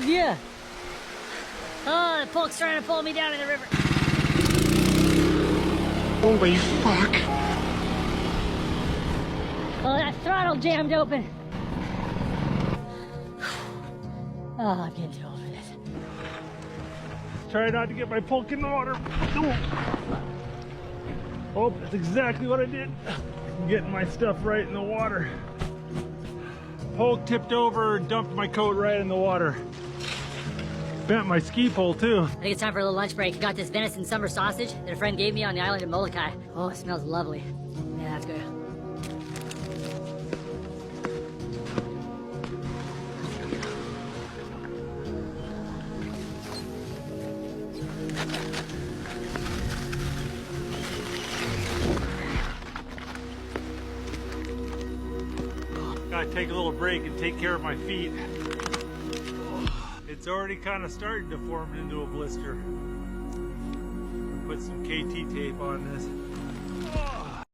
Yeah. Oh, the polk's trying to pull me down in the river. Holy fuck. Oh, that throttle jammed open. Oh, I'm getting too old for this. Try not to get my polk in the water. Oh, that's exactly what I did. Getting my stuff right in the water. Polk tipped over, dumped my coat right in the water. Bent my ski pole too. I think it's time for a little lunch break. Got this venison summer sausage that a friend gave me on the island of Molokai. Oh, it smells lovely. Yeah, that's good. Gotta take a little break and take care of my feet. It's already kind of starting to form into a blister. Put some KT tape on this.